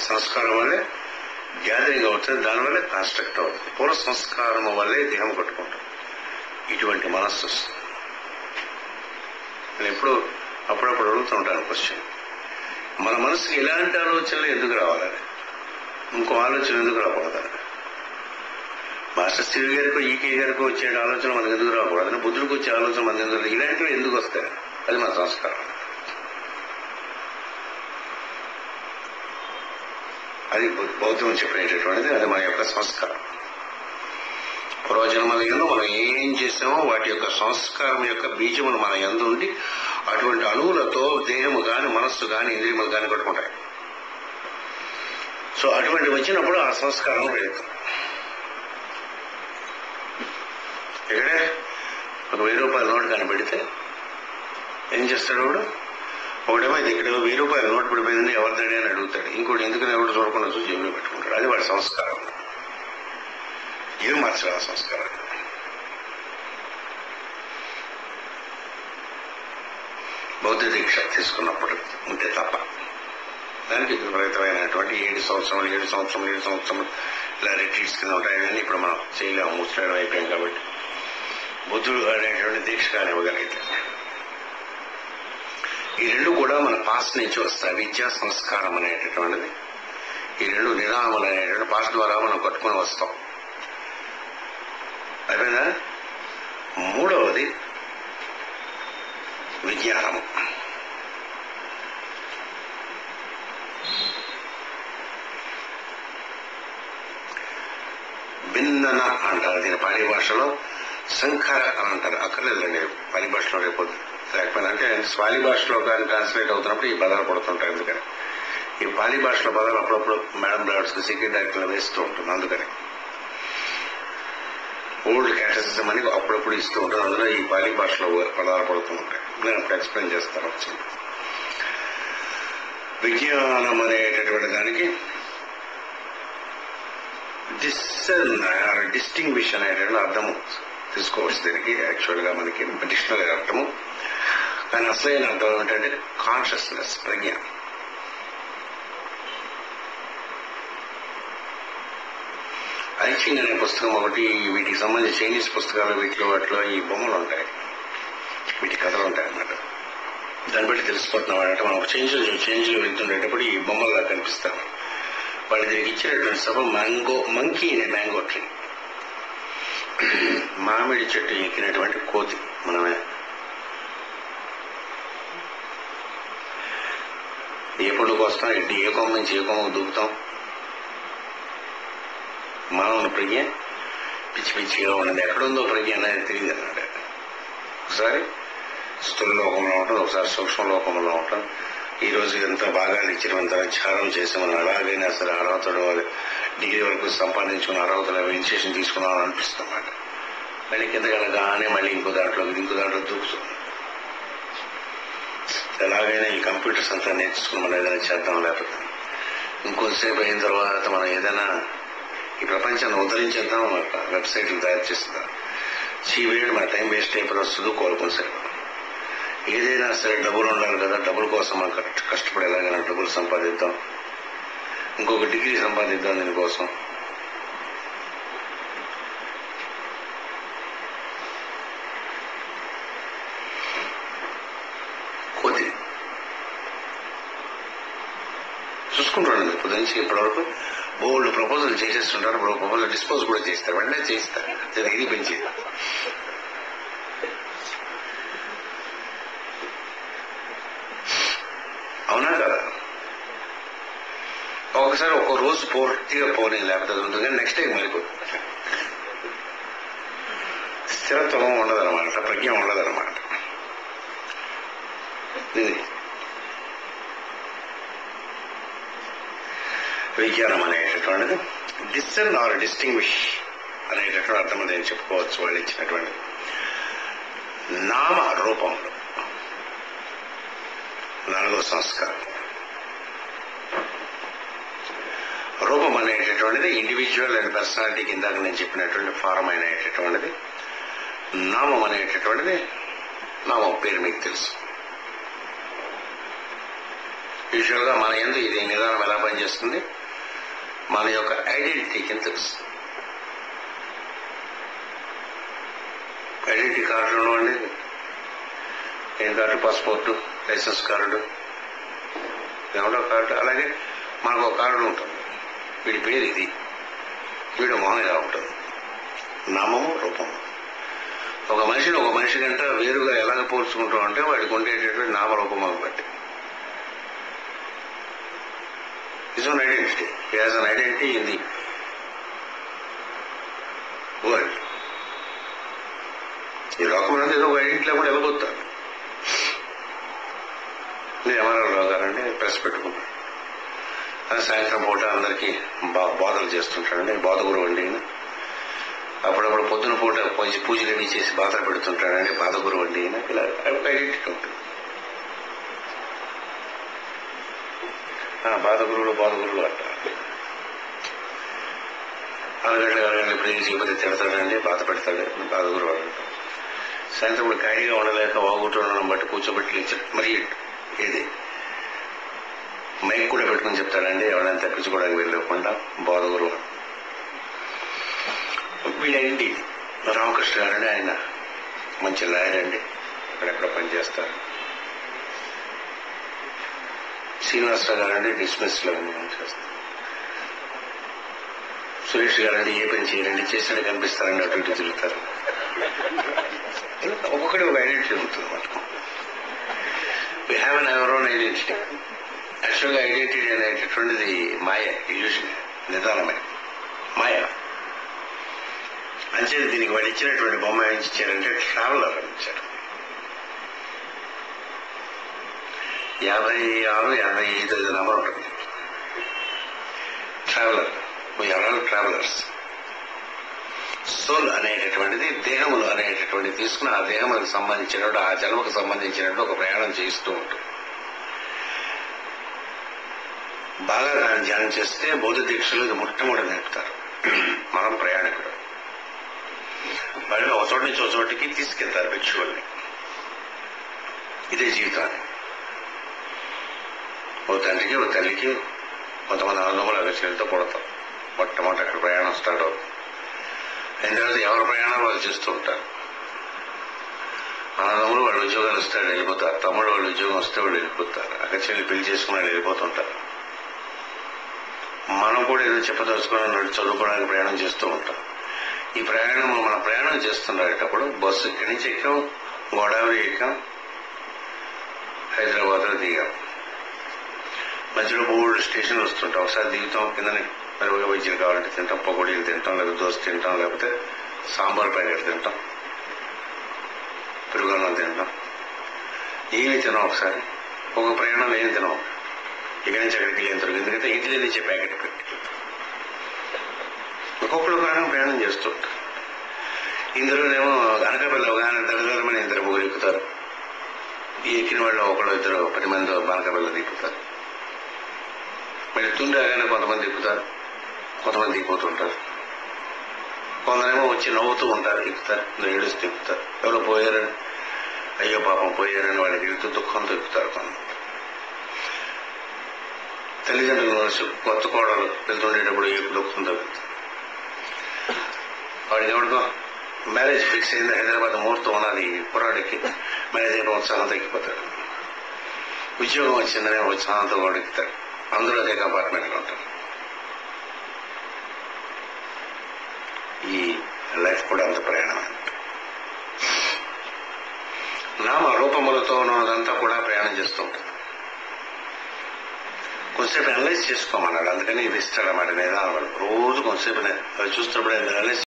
సంస్కారం వల్లే గ్యాదరింగ్ అవుతుంది, దానివల్లే కాన్స్ట్రక్ట్ అవుతుంది. పూర్వ సంస్కారం వల్లే దేహం కట్టుకుంటాం. ఇటువంటి మనస్సు వస్తుంది. నేను అప్పుడప్పుడు అడుగుతుంటాను క్వశ్చన్, మన మనసుకి ఇలాంటి ఆలోచనలు ఎందుకు రావాలని, ఇంకో ఆలోచన ఎందుకు రాకూడదని? మాస్టర్ శ్రీ గారికో ఈకే గారికో వచ్చే ఆలోచన మనకు ఎందుకు రాకూడదని, బుద్ధుడికి వచ్చే ఆలోచన మనకు ఎందుకు, ఇలాంటివి ఎందుకు వస్తాయి? అది మన సంస్కారం. అది బౌద్ధం చెప్పేటటువంటిది, అది మన యొక్క సంస్కారం. పూర్వజన్మల యందు మనం ఏం చేసామో వాటి యొక్క సంస్కారం యొక్క బీజములు మన యందు ఉండి అటువంటి అణువులతో దేహము గాని మనస్సు గాని ఇంద్రియములు గాని కట్టుకుంటాయి. సో అటువంటి వచ్చినప్పుడు ఆ సంస్కారం పెరుగుతుంది. ఇక్కడే ఒక 1000 రూపాయల నోటు కానీ పెడితే ఏం చేస్తాడు వాడు? ఒకటేమో ఇది ఇక్కడ 1000 రూపాయల నోటు పడిపోయిందని ఎవరిదని అని అడుగుతాడు, ఇంకోటి ఎందుకని ఎవరు చూడకుండా చూసి జేబులో పెట్టుకుంటాడు. అది వాడి సంస్కారం. ఏం మార్చాలి ఆ సంస్కారాన్ని? బౌద్ధ దీక్ష తీసుకున్నప్పుడు ఉంటే తప్ప దానికి విపరీతమైనటువంటి 7 సంవత్సరములు ఇలా రిట్రీట్స్ కింద ఉంటాయి. కానీ ఇప్పుడు మనం చేయలేము, ముసలాడు అయిపోయాం కాబట్టి బుద్ధుడు అనేటువంటి దీక్ష కానివ్వగలిగితే. ఈ రెండు కూడా మన పాస్ట్ నుంచి వస్తాయి. విద్యా సంస్కారం అనేటటువంటిది, ఈ రెండు నిరామలు అనేటువంటి పాస్ట్ ద్వారా మనం కట్టుకుని వస్తాం. అయిపోయిందా? మూడవది విజ్ఞానము. భిన్నన అంటారు దీని పాలి భాషలో, సంఖర అని అంటారు. అక్కర్లేదండి పాలి భాషలో రేపు లేకపోయినా, అంటే స్వాలి భాషలో కానీ ట్రాన్స్లేట్ అవుతున్నప్పుడు ఈ పదాలు పడుతుంటాయి. అందుకని ఈ పాలి భాషలో పదాలు అప్పుడప్పుడు మేడం బ్రాడ్స్ సీక్రెట్ డైరెక్టర్లు వేస్తూ ఉంటుంది. అందుకని ఓల్డ్ క్యాటసిజం అని అప్పుడప్పుడు ఇస్తూ ఉంటారు. అందులో ఈ పాలి భాషలో పదాలు పడుతూ ఉంటాయి. నేను అప్పుడు ఎక్స్ప్లెయిన్ చేస్తాను వచ్చింది. విజ్ఞానం అనేటటువంటి దానికి డిస్టింగ్విష్ అనేటువంటి అర్థము తీసుకోవచ్చు. దీనికి యాక్చువల్ గా మనకి డిక్షనరీ అర్థము, కానీ అసలైన అర్థం ఏమిటంటే కాన్షియస్నెస్, ప్రజ్ఞ. ఐచింగ్ అనే పుస్తకం ఒకటి, వీటికి సంబంధించి చైనీస్ పుస్తకాలు, వాటిలో ఈ బొమ్మలు ఉంటాయి, వీటి కథలు ఉంటాయి అన్నమాట. దాన్ని బట్టి తెలిసిపోతున్నాం అంటే మనం ఒక చేంజ్లో వెళ్తుండేటప్పుడు ఈ బొమ్మల్లా కనిపిస్తాం. వాళ్ళు దీనికి ఇచ్చినటువంటి సభ మంకీ అనే మ్యాంగో ట్రీ, మామిడి చెట్టు ఎక్కినటువంటి కోతి. మనమే ఏ పండుగ వస్తాం, ఏ కొమ్మ నుంచి ఏ కొమ్మ దూకుతాం. మానవుని ప్రజ్ఞ పిచ్చి పిచ్చిగా ఉన్నది. ఎక్కడుందో ప్రజ్ఞ అనేది తెలియదు అన్నాడు. ఒకసారి స్థూల లోకంలో ఉంటాం, ఒకసారి సూక్ష్మ లోకంలో ఉంటాం. ఈ రోజు ఎంత బాగా ఇచ్చినంత ధ్యానం చేసి మనం అలాగైనా సరే అర్హతలు డిగ్రీ వరకు సంపాదించుకున్న అర్హతలు ఇనిషియేషన్ తీసుకున్నామని అనిపిస్తాం అన్నమాట. మళ్ళీ కింద కలగానే మళ్ళీ ఇంకో దాంట్లో దూకుతుంది. ఎలాగైనా ఈ కంప్యూటర్స్ అంతా నేర్చుకుని మనం ఏదైనా చేద్దాం, లేకపోతే ఇంకొంతసేపు అయిన తర్వాత మనం ఏదైనా ఈ ప్రపంచాన్ని ఉద్ధరించేద్దాం, వెబ్సైట్లు తయారు చేస్తుందాం. చీవేడు మన టైం వేస్ట్ అయిపోయి వస్తుందో కోరుకుని సరే. ఏదైనా సరే డబ్బులు ఉండాలి కదా, డబ్బుల కోసం మనం కష్టపడేలాగా డబ్బులు సంపాదిద్దాం, ఇంకొక డిగ్రీ సంపాదిద్దాం దీనికోసం. కోతి చూసుకుంటాడు ఇప్పుడు నుంచి ఇప్పటివరకు బోల్డ్ ప్రపోజల్ చేసేస్తుంటారు. ప్రపోజల్ డిస్పోజ్ కూడా చేస్తారు, వెంటనే చేయిస్తారు. ఇది పెంచేది అవునా కదా? ఒకసారి ఒక రోజు పూర్తిగా పోనీ, లేకపోతే ఉంటుంది, కానీ నెక్స్ట్ టైం మరిపోతుంది. స్థిరత్వం ఉండదన్నమాట, ప్రజ్ఞ ఉండదన్నమాట. విజ్ఞానం అనేటటువంటిది డిస్సర్న్ ఆర్ డిస్టింగ్విష్ అనేటటువంటి అర్థం నేను చెప్పుకోవచ్చు. వాళ్ళు ఇచ్చినటువంటి నామ రూపంలో 4వ సంస్కారం. రూపం అనేటటువంటిది ఇండివిజువల్ అండ్ పర్సనాలిటీ కిందాక నేను చెప్పినటువంటి ఫారం అనేటటువంటిది. నామం అనేటటువంటిది, నామం పేరు మీకు తెలుసు. యూజువల్ గా మన యందు ఇది నిదానం ఎలా పనిచేస్తుంది? మన యొక్క ఐడెంటిటీకి ఎంత తెలుసు. ఐడెంటిటీ కార్డు అండి, ఏం కార్డు, పాస్పోర్టు, లైసెన్స్ కార్డు, ఏమంటో కార్డు. అలాగే మనకు ఒక కార్డు ఉంటుంది, వీడి పేరు ఇది, వీడు మొహం ఇలా ఉంటుంది, నామము రూపము. ఒక మనిషిని ఒక మనిషి కంటే వేరుగా ఎలాగ పోల్చుకుంటాం అంటే వాడికి ఉండేటటువంటి నామరూపములను బట్టి. Is an identity, as an identity in the world. ఈ లోకంలో ఏదో ఒక ఐడెంటిటీ కూడా వెళ్ళబోతాను. నేను ఎంఆర్ఆర్ గారండి ప్రెస్ పెట్టుకున్నాను. సాయంత్రం పూట అందరికీ బోధలు చేస్తుంటాడండి, బాధగురు అండి. అప్పుడప్పుడు పొద్దున పూట పూజలు అవి చేసి బాధలు పెడుతుంటాడండి, బాధగురు అండి. ఇలా ఒక ఐడెంటిటీ ఉంటుంది. బాధగురువులు అంటారు. 6 గంటలు ప్రేమ చేయకపోతే తిడతాడండి, బాధ పెడతాడు, బాధగురువు అంటారు. సాయంత్రం ఇప్పుడు ఖాళీగా ఉండలేక వాగుతుండడం బట్టి కూర్చోబెట్టి మరి ఏది మైక్ కూడా పెట్టుకుని చెప్తాడండి, ఎవరైనా తప్పించుకోవడానికి వెళ్ళకుండా బాధగురువు. వీడేంటి రామకృష్ణ గారండి, ఆయన మంచి లాయర్ అండి, అక్కడెక్కడ పనిచేస్తారు. శ్రీనివాసరావు గారండి డిస్మిస్ లో చేస్తారు. సురేష్ గారండి ఏ పని చేయాలండి, చేసినట్టు కనిపిస్తారండి, అటు ఇటు తిరుగుతారు. ఒక్కొక్కటి ఒక ఐడెంటిటీ ఉంటుంది మనకు. We have an our own identity. యాక్చువల్గా ఐడెంటిటీ అనేటటువంటిది మాయ, ఇల్యూషన్, నిదానమే మాయ. అంచేది దీనికి వాళ్ళు ఇచ్చినటువంటి బొమ్మ ఏం ఇచ్చారంటే ట్రావెలర్ అని ఇచ్చారు. 56, 55 నెంబర్ ఉంటుంది. Traveller, we are travellers. సోల్ అనేటటువంటిది దేహములు అనేటటువంటిది తీసుకుని ఆ దేహములకు సంబంధించినట్టు, ఆ జన్మకు సంబంధించినట్టు ఒక ప్రయాణం చేస్తూ ఉంటుంది. బాగా దాన్ని ధ్యానం చేస్తే బౌద్ధ దీక్షలు ఇది మొట్టమొదటి నేర్పుతారు. మనం ప్రయాణికుడు వాళ్ళు ఒక చోటు నుంచి ఒక చోటికి తీసుకెళ్తారు భిక్షువుల్ని. ఇదే జీవితాన్ని. ఓ తండ్రికి ఓ తల్లికి కొంతమంది అన్నదమ్ములు అగచలతో కొడతాం. మొట్టమొదటి అక్కడ ప్రయాణం స్టార్ట్ అవుతుంది. అయిన తర్వాత ఎవరి ప్రయాణాలు వాళ్ళు చేస్తూ ఉంటారు. అన్నదమ్ములు వాళ్ళు ఉద్యోగాలు వస్తే వాళ్ళు వెళ్ళిపోతారు, తమ్ముడు వాళ్ళు ఉద్యోగం వస్తే వాళ్ళు వెళ్ళిపోతారు, అగచల్లి పెళ్లి చేసుకుని వాళ్ళు వెళ్ళిపోతుంటారు. మనం కూడా ఏదో చెప్పదలుచుకుని చదువుకోవడానికి ప్రయాణం చేస్తూ ఉంటాం. ఈ ప్రయాణం మన ప్రయాణం చేస్తున్నప్పుడు బస్సు ఇక్కడి నుంచి ఎక్కాం, గోదావరి ఎక్కాం, హైదరాబాద్లో దిగాం. మధ్యలో 3 స్టేషన్లు వస్తుంటాం. ఒకసారి దిగుతాం, కిందని మెరుగుగా బజ్జీలు కావాలంటే తింటాం, పకోడీలు తింటాం, లేకపోతే దోశ తింటాం, లేకపోతే సాంబార్ ప్యాకెట్ తింటాం, పెరుగన్నం తింటాం. ఏమి తినాం. ఒకసారి ఒక ప్రయాణం ఏం తినాం, ఇక్కడి నుంచి అక్కడికి వెళ్ళేంత వరకు. ఎందుకంటే ఇడ్లీ నుంచే ప్యాకెట్ పెట్టి ఒక్కొక్కరు ప్రయాణం చేస్తుంటారు. ఇందులోనేమో అనకాపల్లి అవగాహన దళదళమని 2 ఎక్కుతారు. ఈ ఎక్కిన వాళ్ళు 1-2 10 మంది అనకాపల్లి దిక్కుతారు. మళ్ళీ తుండగానే కొంతమంది దిక్కుతారు, కొంతమంది దిగిపోతుంటారు. కొందరేమో వచ్చి నవ్వుతూ ఉంటారు, ఎక్కుతారు, ఏడుస్తూ ఎక్కుతారు. ఎవరో పోయారని, అయ్యో పాపం పోయారని వాళ్ళకి ఎడుతూ దుఃఖంతో ఎక్కుతారు. కొంతమంది తల్లిదండ్రులు మనసు కొత్త కోడలు వెళ్తుండేటప్పుడు ఏ దుఃఖంతో ఎక్కుతారు. వాడికి ఎవరికో మ్యారేజ్ ఫిక్స్ అయింది, హైదరాబాద్ ముహూర్తం ఉన్నది, కుర్రాడికి మ్యారేజ్ అయిన ఉత్సాహంతో ఎక్కిపోతాడు. ఉద్యోగం వచ్చిందనే ఉత్సాహంతో వాడు ఎక్కుతాడు. అందరూ అదే కంపార్ట్మెంట్లో ఉంటారు. ఈ లైఫ్ కూడా అంత ప్రయాణం. నామ రూపములతో ఉన్నదంతా కూడా ప్రయాణం చేస్తూ ఉంటుంది. కొంతసేపు అనలైజ్ చేసుకోమన్నాడు, అందుకని ఇది ఇస్తాడన్నమాట నిదానం. రోజు కొంతసేపు చూస్తున్నప్పుడు అనలైజ్